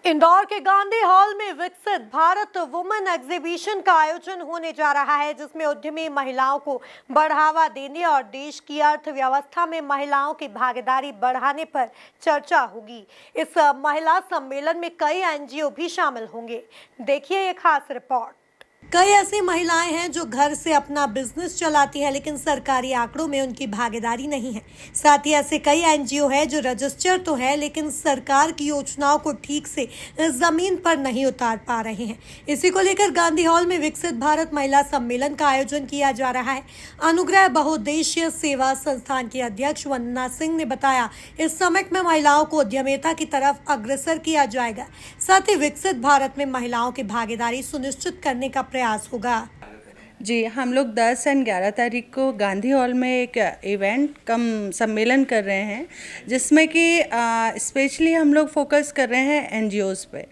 इंदौर के गांधी हॉल में विकसित भारत वुमेन एग्जीबिशन का आयोजन होने जा रहा है, जिसमें उद्यमी महिलाओं को बढ़ावा देने और देश की अर्थव्यवस्था में महिलाओं की भागीदारी बढ़ाने पर चर्चा होगी। इस महिला सम्मेलन में कई एनजीओ भी शामिल होंगे। देखिए ये खास रिपोर्ट। कई ऐसी महिलाएं हैं जो घर से अपना बिजनेस चलाती हैं, लेकिन सरकारी आंकड़ों में उनकी भागीदारी नहीं है। साथ ही ऐसे कई एनजीओ हैं जो रजिस्टर तो है, लेकिन सरकार की योजनाओं को ठीक से जमीन पर नहीं उतार पा रहे हैं। इसी को लेकर गांधी हॉल में विकसित भारत महिला सम्मेलन का आयोजन किया जा रहा है। अनुग्रह बहुउद्देशीय सेवा संस्थान की अध्यक्ष वंदना सिंह ने बताया, इस समिट में महिलाओं को उद्यमिता की तरफ अग्रसर किया जाएगा। साथ ही विकसित भारत में महिलाओं की भागीदारी सुनिश्चित करने का प्रयास होगा। जी, हम लोग 10 और 11 तारीख को गांधी हॉल में एक इवेंट कम सम्मेलन कर रहे हैं, जिसमें कि स्पेशली हम लोग फोकस कर रहे हैं एनजीओज़ पे।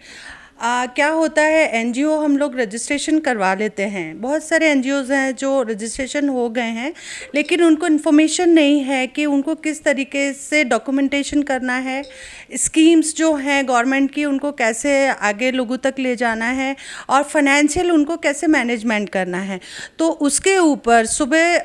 क्या होता है, एनजीओ हम लोग रजिस्ट्रेशन करवा लेते हैं। बहुत सारे एनजीओज़ हैं जो रजिस्ट्रेशन हो गए हैं, लेकिन उनको इन्फॉर्मेशन नहीं है कि उनको किस तरीके से डॉक्यूमेंटेशन करना है, स्कीम्स जो हैं गवर्नमेंट की उनको कैसे आगे लोगों तक ले जाना है और फाइनेंशियल उनको कैसे मैनेजमेंट करना है। तो उसके ऊपर सुबह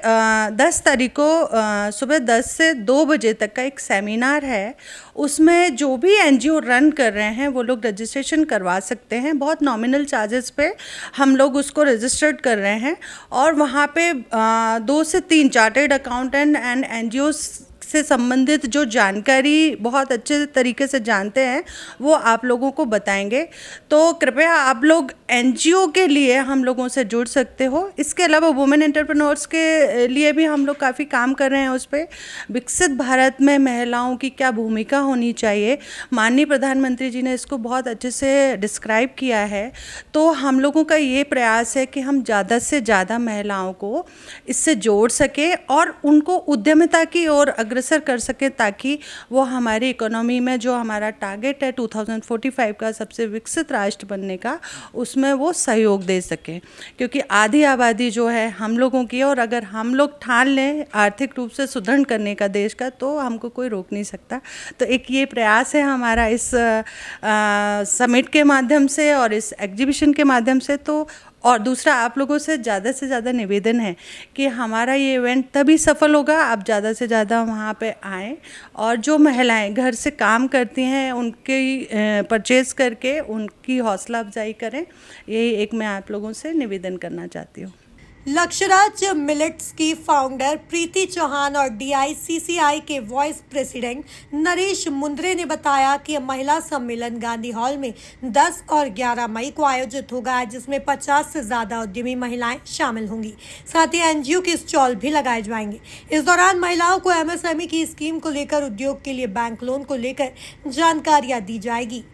10 तारीख को सुबह 10 से 2 बजे तक का एक सेमिनार है। उसमें जो भी एनजीओ रन कर रहे हैं वो लोग रजिस्ट्रेशन करवा सकते हैं। बहुत नॉमिनल चार्जेस पे हम लोग उसको रजिस्टर्ड कर रहे हैं और वहाँ पे 2 से 3 चार्टर्ड अकाउंटेंट एंड एनजीओ से संबंधित जो जानकारी बहुत अच्छे तरीके से जानते हैं वो आप लोगों को बताएंगे। तो कृपया आप लोग एनजीओ के लिए हम लोगों से जुड़ सकते हो। इसके अलावा वुमेन एंटरप्रेन्योर्स के लिए भी हम लोग काफ़ी काम कर रहे हैं उस पर। विकसित भारत में महिलाओं की क्या भूमिका होनी चाहिए, माननीय प्रधानमंत्री जी ने इसको बहुत अच्छे से डिस्क्राइब किया है। तो हम लोगों का ये प्रयास है कि हम ज़्यादा से ज़्यादा महिलाओं को इससे जोड़ सकें और उनको उद्यमिता की ओर अग्रसर कर सके, ताकि वो हमारी इकोनॉमी में जो हमारा टारगेट है 2045 का सबसे विकसित राष्ट्र बनने का, उसमें वो सहयोग दे सकें। क्योंकि आधी आबादी जो है हम लोगों की, और अगर हम लोग ठान लें आर्थिक रूप से सुदृढ़ करने का देश का, तो हमको कोई रोक नहीं सकता। तो एक ये प्रयास है हमारा इस समिट के माध्यम से और इस एग्जीबिशन के माध्यम से। तो और दूसरा, आप लोगों से ज़्यादा निवेदन है कि हमारा ये इवेंट तभी सफल होगा आप ज़्यादा से ज़्यादा वहाँ पे आएँ और जो महिलाएं घर से काम करती हैं उनकी परचेज़ करके उनकी हौसला अफजाई करें। यही एक मैं आप लोगों से निवेदन करना चाहती हूँ। लक्ष्यराज मिलेट्स की फाउंडर प्रीति चौहान और डीआईसीसीआई के वाइस प्रेसिडेंट नरेश मुंद्रे ने बताया कि महिला सम्मेलन गांधी हॉल में 10 और 11 मई को आयोजित होगा, जिसमें 50 से ज्यादा उद्यमी महिलाएं शामिल होंगी। साथ ही एनजीओ के स्टॉल भी लगाए जाएंगे। इस दौरान महिलाओं को एमएसएमई की स्कीम को लेकर, उद्योग के लिए बैंक लोन को लेकर जानकारियां दी जाएगी।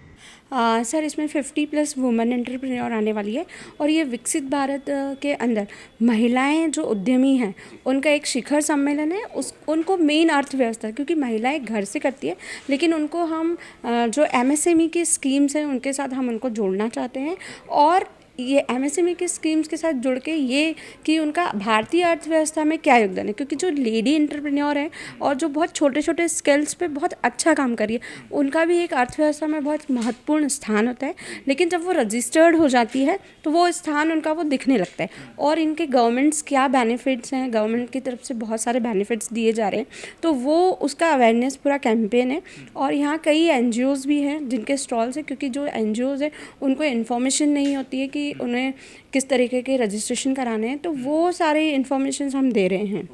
सर, इसमें 50+ वुमेन एंटरप्रेन्योर आने वाली है और ये विकसित भारत के अंदर महिलाएं जो उद्यमी हैं उनका एक शिखर सम्मेलन है। उनको मेन अर्थव्यवस्था, क्योंकि महिलाएं घर से करती है, लेकिन उनको हम जो एमएसएमई की स्कीम्स हैं उनके साथ हम उनको जोड़ना चाहते हैं। और ये एमएसएमई की स्कीम्स के साथ जुड़ के ये कि उनका भारतीय अर्थव्यवस्था में क्या योगदान है, क्योंकि जो लेडी एंटरप्रेन्योर हैं और जो बहुत छोटे छोटे स्किल्स पे बहुत अच्छा काम कर रही है, उनका भी एक अर्थव्यवस्था में बहुत महत्वपूर्ण स्थान होता है। लेकिन जब वो रजिस्टर्ड हो जाती है तो वो स्थान उनका वो दिखने लगता है। और इनके गवर्नमेंट्स क्या बेनिफिट्स हैं, गवर्नमेंट की तरफ से बहुत सारे बेनिफिट्स दिए जा रहे हैं, तो वो उसका अवेयरनेस पूरा कैंपेन है। और यहाँ कई एनजीओज़ भी हैं जिनके स्टॉल्स हैं, क्योंकि जो एनजीओज़ हैं उनको इन्फॉर्मेशन नहीं होती है कि उन्हें किस तरीके के रजिस्ट्रेशन कराने हैं, तो वो सारे इन्फॉर्मेशन हम दे रहे हैं।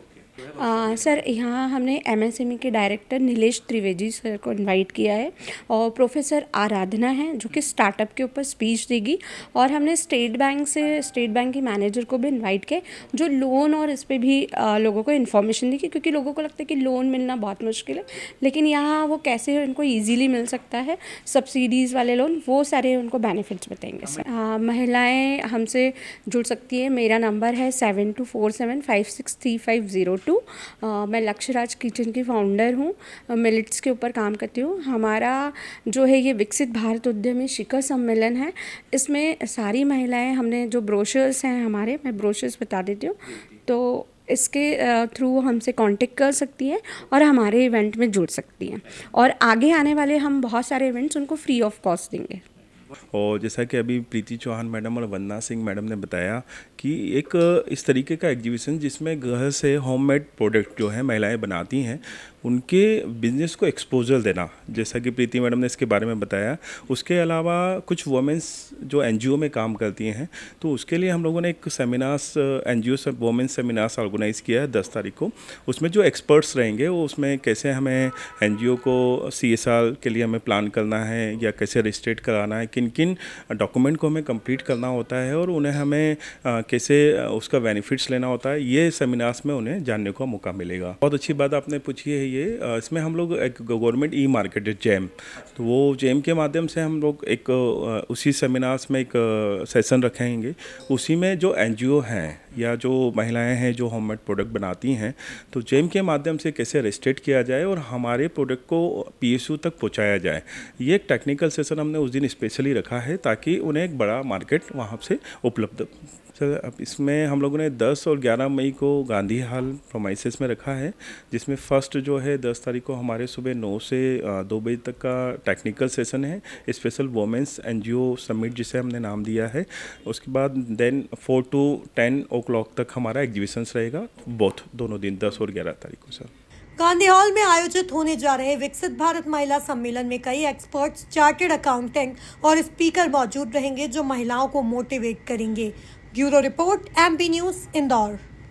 सर, यहाँ हमने एमएसएमई के डायरेक्टर नीलेश त्रिवेदी सर को इनवाइट किया है और प्रोफेसर आराधना है जो कि स्टार्टअप के ऊपर स्पीच देगी। और हमने स्टेट बैंक के मैनेजर को भी इनवाइट किया जो लोन और इस पर भी लोगों को इन्फॉर्मेशन देगी, क्योंकि लोगों को लगता है कि लोन मिलना बहुत मुश्किल है, लेकिन यहाँ वो कैसे उनको ईजीली मिल सकता है, सब्सिडीज़ वाले लोन, वो सारे उनको बेनिफिट्स बताएंगे सर। महिलाएँ हमसे जुड़ सकती है। मेरा नंबर है 7247563502। मैं लक्ष्यराज किचन की फाउंडर हूँ, मिलेट्स के ऊपर काम करती हूँ। हमारा जो है ये विकसित भारत उद्यमी शिखर सम्मेलन है, इसमें सारी महिलाएं, हमने जो ब्रोशर्स हैं हमारे, मैं ब्रोशर्स बता देती हूँ, तो इसके थ्रू हमसे कांटेक्ट कर सकती हैं और हमारे इवेंट में जुड़ सकती हैं। और आगे आने वाले हम बहुत सारे इवेंट्स उनको फ्री ऑफ कॉस्ट देंगे। और जैसा कि अभी प्रीति चौहान मैडम और वंदना सिंह मैडम ने बताया कि एक इस तरीके का एग्जीबिशन जिसमें घर से होममेड प्रोडक्ट जो है महिलाएं बनाती हैं उनके बिजनेस को एक्सपोजर देना, जैसा कि प्रीति मैडम ने इसके बारे में बताया। उसके अलावा कुछ वुमेंस जो एनजीओ में काम करती हैं, तो उसके लिए हम लोगों ने एक सेमिनार्स एनजीओ से वुमेन सेमिनार्स ऑर्गेनाइज़ किया है 10 तारीख को। उसमें जो एक्सपर्ट्स रहेंगे वो उसमें कैसे हमें एनजीओ को सीएसआर के लिए हमें प्लान करना है या कैसे रजिस्ट्रेट कराना है, किन किन डॉक्यूमेंट को हमें कंप्लीट करना होता है और उन्हें हमें कैसे उसका बेनिफिट्स लेना होता है, ये सेमिनार्स में उन्हें जानने का मौका मिलेगा। बहुत अच्छी बात आपने पूछी है। ये इसमें हम लोग एक गवर्नमेंट ई मार्केट है जैम, तो वो जैम के माध्यम से हम लोग एक उसी सेमिनार्स में एक सेशन रखेंगे। उसी में जो एनजीओ हैं या जो महिलाएं हैं जो होममेड प्रोडक्ट बनाती हैं, तो जैम के माध्यम से कैसे रजिस्ट्रेट किया जाए और हमारे प्रोडक्ट को पीएसयू तक पहुंचाया जाए, ये एक टेक्निकल सेशन हमने उस दिन स्पेशली रखा है ताकि उन्हें एक बड़ा मार्केट वहां से उपलब्ध। सर अब इसमें हम लोगों ने 10 और 11 मई को गांधी हॉल प्रोमाइसेस में रखा है, जिसमें फर्स्ट जो है 10 तारीख को हमारे सुबह 9 से 2 बजे तक का टेक्निकल सेशन है, स्पेशल वुमेंस एनजीओ समिट जिसे हमने नाम दिया है। उसके बाद देन 4 to 10 o'clock तक हमारा एग्जीबिशंस रहेगा, दोनों दिन 10 और 11 तारीख को। सर गांधी हॉल में आयोजित होने जा रहे विकसित भारत महिला सम्मेलन में कई एक्सपर्ट्स, चार्टेड अकाउंटेंट और स्पीकर मौजूद रहेंगे जो महिलाओं को मोटिवेट करेंगे। Bureau report, MP news, Indore.